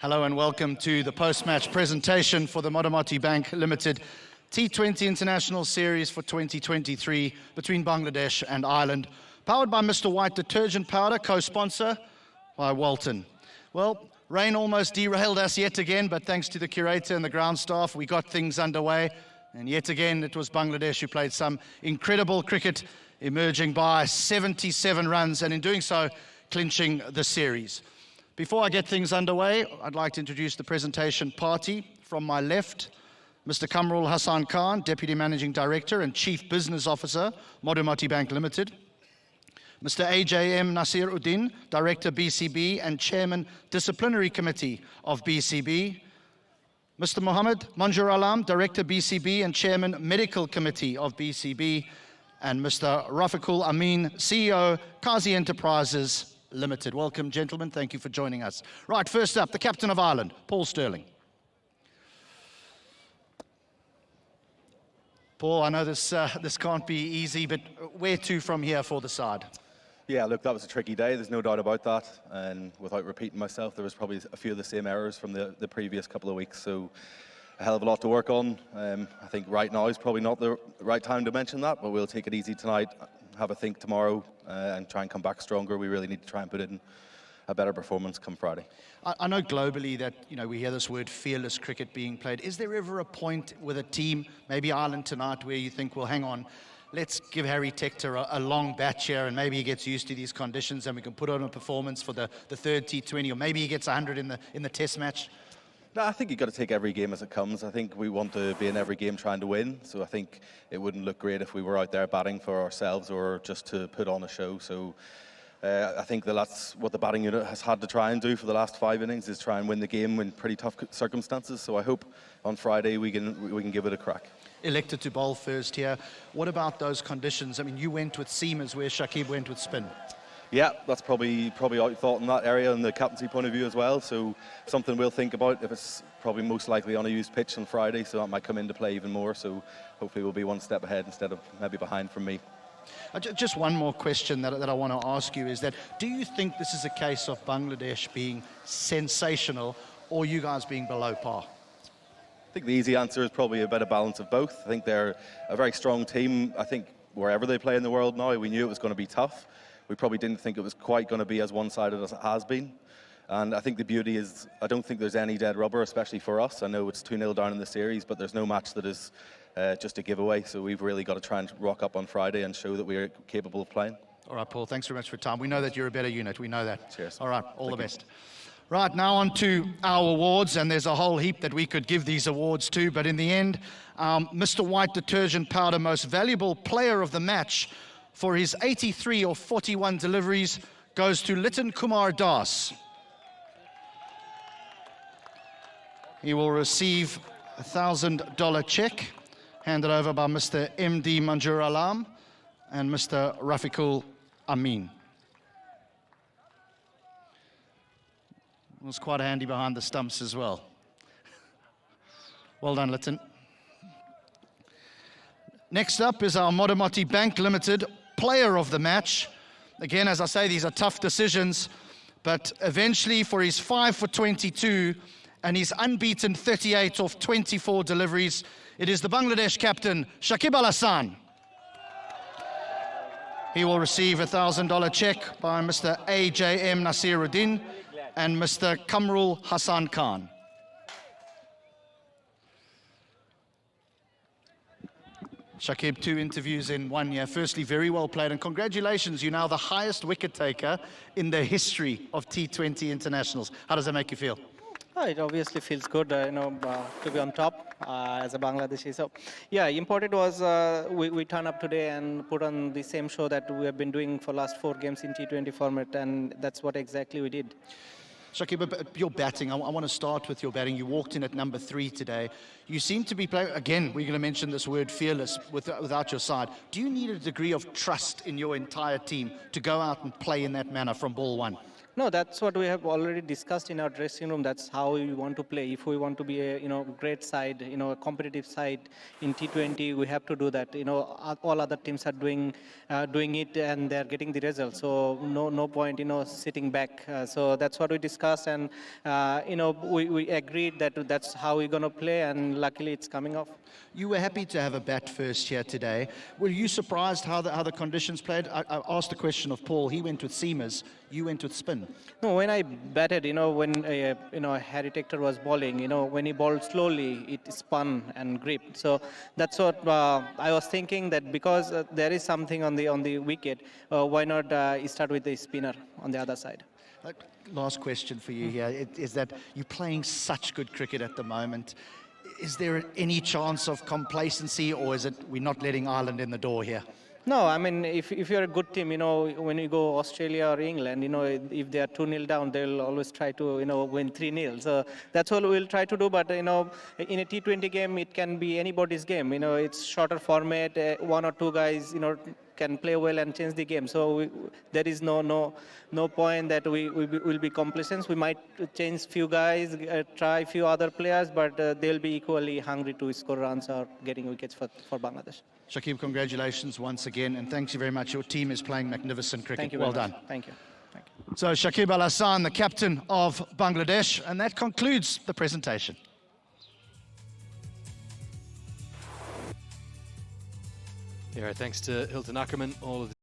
Hello and welcome to the post-match presentation for the Modimotti Bank Limited T20 International Series for 2023 between Bangladesh and Ireland. Powered by Mr. White Detergent Powder, co-sponsor by Walton. Well, rain almost derailed us yet again, but thanks to the curator and the ground staff, we got things underway. And yet again, it was Bangladesh who played some incredible cricket, emerging by 77 runs, and in doing so, clinching the series. Before I get things underway, I'd like to introduce the presentation party. From my left, Mr. Kamrul Hassan Khan, Deputy Managing Director and Chief Business Officer, Modimotti Bank Limited. Mr. AJM Nasiruddin, Director BCB and Chairman Disciplinary Committee of BCB. Mr. Mohammed Manjur Alam, Director BCB and Chairman Medical Committee of BCB. And Mr. Rafiqul Amin, CEO, Qazi Enterprises Limited. Welcome, gentlemen. Thank you for joining us. Right, first up, the captain of Ireland, Paul Stirling. Paul, I know this can't be easy, but where to from here for the side? Yeah, look, that was a tricky day. There's no doubt about that. And without repeating myself, there was probably a few of the same errors from the previous couple of weeks. So a hell of a lot to work on. I think right now is probably not the right time to mention that, but we'll take it easy tonight, have a think tomorrow, and try and come back stronger. We really need to try and put in a better performance come Friday. I know globally that, we hear this word fearless cricket being played. Is there ever a point with a team, maybe Ireland tonight, where you think, well, hang on, let's give Harry Tector a long batch here, and maybe he gets used to these conditions and we can put on a performance for the third T20, or maybe he gets 100 in the test match? No, I think you've got to take every game as it comes. I think we want to be in every game trying to win. So I think it wouldn't look great if we were out there batting for ourselves or just to put on a show. So I think that's what the batting unit has had to try and do for the last 5 innings, is try and win the game in pretty tough circumstances. So I hope on Friday we can give it a crack. Elected to bowl first here. What about those conditions? I mean, you went with seamers where Shakib went with spin. Yeah, that's probably outthought in that area and the captaincy point of view as well. So something we'll think about if it's probably most likely on a used pitch on Friday. So that might come into play even more. So hopefully we'll be one step ahead instead of maybe behind from me. Just one more question that I want to ask you is that, do you think this is a case of Bangladesh being sensational or you guys being below par? I think the easy answer is probably a better balance of both. I think they're a very strong team. I think wherever they play in the world now, we knew it was going to be tough. We probably didn't think it was quite going to be as one-sided as it has been. And I think the beauty is, I don't think there's any dead rubber, especially for us. I know it's 2-0 down in the series, but there's no match that is just a giveaway. So we've really got to try and rock up on Friday and show that we're capable of playing. All right, Paul, thanks very much for your time. We know that you're a better unit. We know that. Cheers. All right, all the best. Right, now on to our awards, and there's a whole heap that we could give these awards to, but in the end, Mr. White Detergent Powder Most Valuable Player of the Match for his 83 or 41 deliveries goes to Litan Kumar Das. He will receive a $1,000 check handed over by Mr. MD Manjur Alam and Mr. Rafiqul Amin. It was quite handy behind the stumps as well. Well done, Litan. Next up is our Modimotti Bank Limited Player of the Match. Again, as I say, these are tough decisions, but eventually for his 5 for 22 and his unbeaten 38 of 24 deliveries, it is the Bangladesh captain, Shakib Al Hasan. He will receive a $1,000 check by Mr. AJM Nasiruddin and Mr. Kamrul Hassan Khan. Shakib, 2 interviews in 1 year. Firstly, very well played, and congratulations, you're now the highest wicket taker in the history of T20 internationals. How does that make you feel? It obviously feels good, to be on top as a Bangladeshi. So, yeah, important was we turn up today and put on the same show that we have been doing for last 4 games in T20 format, and that's what exactly we did. Shakib, your batting, I want to start with your batting. You walked in at number 3 today. You seem to be playing, again, we're going to mention this word fearless without your side. Do you need a degree of trust in your entire team to go out and play in that manner from ball 1? No, that's what we have already discussed in our dressing room. That's how we want to play. If we want to be a great side, a competitive side in T20, we have to do that. All other teams are doing it and they're getting the results. So no point sitting back. So that's what we discussed, and we agreed that that's how we're gonna play, and luckily it's coming off. You were happy to have a bat first here today. Were you surprised how the conditions played? I asked the question of Paul. He went with seamers. You went with spin. No, when I batted, when Harry Tector was bowling, when he bowled slowly, it spun and gripped. So that's what I was thinking, that because there is something on the wicket, why not start with the spinner on the other side? Last question for you here is that you're playing such good cricket at the moment. Is there any chance of complacency, or is it we're not letting Ireland in the door here? No, I mean, if you're a good team, when you go Australia or England, if they are 2-0 down, they'll always try to, win 3-0. So that's what we'll try to do. But, in a T20 game, it can be anybody's game. It's shorter format. One or two guys, can play well and change the game. So there is no point that we will be complacent. We might change few guys, try a few other players, but they'll be equally hungry to score runs or getting wickets for Bangladesh. Shakib, congratulations once again, and thanks you very much. Your team is playing magnificent cricket. Thank you. Well very much. done. Thank you. Thank you. So Shakib Al Hassan, the captain of Bangladesh, and that concludes the presentation. Yeah, thanks to Hilton Ackerman. All of